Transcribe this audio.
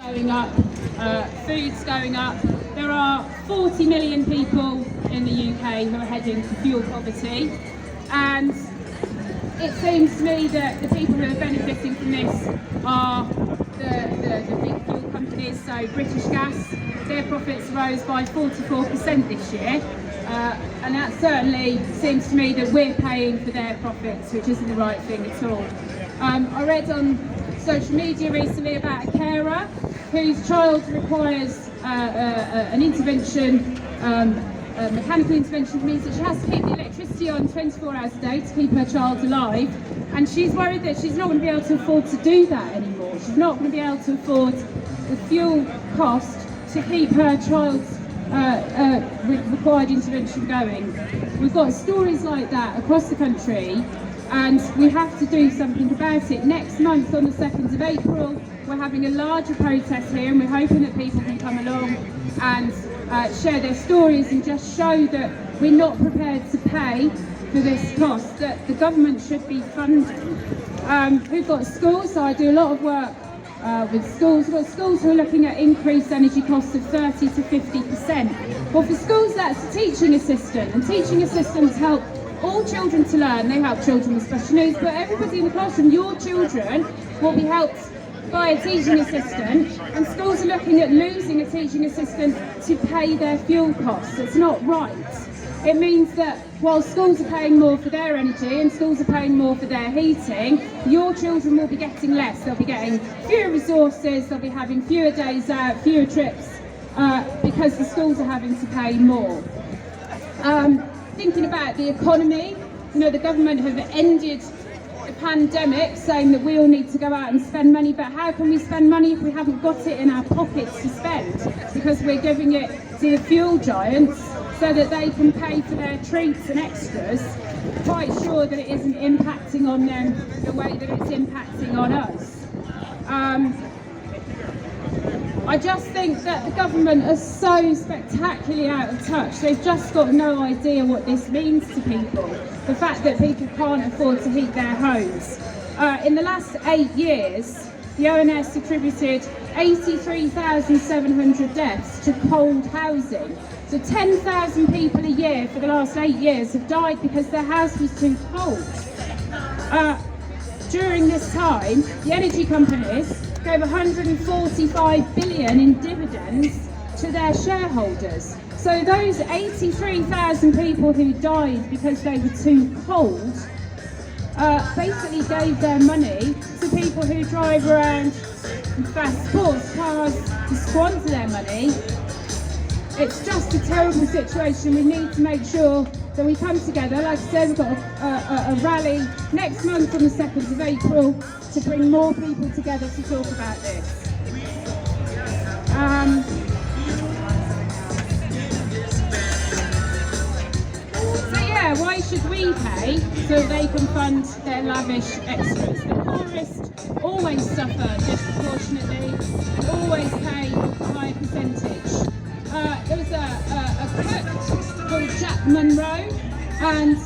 going up, food's going up. There are 40 million people in the UK who are heading to fuel poverty, and it seems to me that the people who are benefiting from this are the big fuel companies. So British Gas, their profits rose by 44% this year, and that certainly seems to me that we're paying for their profits, which isn't the right thing at all. I read on social media recently about a carer whose child requires an intervention, mechanical intervention, means that she has to keep the electricity on 24 hours a day to keep her child alive, and she's worried that she's not going to be able to afford to do that anymore. She's not going to be able to afford the fuel cost to keep her child's required intervention going. We've got stories like that across the country, and we have to do something about it. Next month, on the 2nd of April, we're having a larger protest here, and we're hoping that people can come along and share their stories and just show that we're not prepared to pay for this cost, that the government should be funding. We've got schools, so I do a lot of work with schools. We've got schools who are looking at increased energy costs of 30 to 50%. Well, for schools, that's a teaching assistant, and teaching assistants help all children to learn. They help children with special needs, but everybody in the classroom, your children, will be helped by a teaching assistant, and schools are looking at losing a teaching assistant to pay their fuel costs. It's not right. It means that while schools are paying more for their energy and schools are paying more for their heating, your children will be getting less. They'll be getting fewer resources, they'll be having fewer days out, fewer trips, because the schools are having to pay more. Thinking about the economy, you know, the government have ended the pandemic saying that we all need to go out and spend money, but how can we spend money if we haven't got it in our pockets to spend? Because we're giving it to the fuel giants so that they can pay for their treats and extras, quite sure that it isn't impacting on them the way that it's impacting on us. I just think that the government is so spectacularly out of touch. They've just got no idea what this means to people. The fact that people can't afford to heat their homes. In the last 8 years, the ONS attributed 83,700 deaths to cold housing. So 10,000 people a year for the last 8 years have died because their house was too cold. During this time, the energy companies gave 145 billion in dividends to their shareholders. So those 83,000 people who died because they were too cold basically gave their money to people who drive around in fast sports cars to squander their money. It's just a terrible situation. We need to make sure that we come together. Like I said, we've got a rally next month on the 2nd of April to bring more people together to talk about this. So yeah, why should we pay so that they can fund their lavish extras? The poorest always suffer disproportionately and always pay a higher percentage. There was a cook called Jack Monroe, and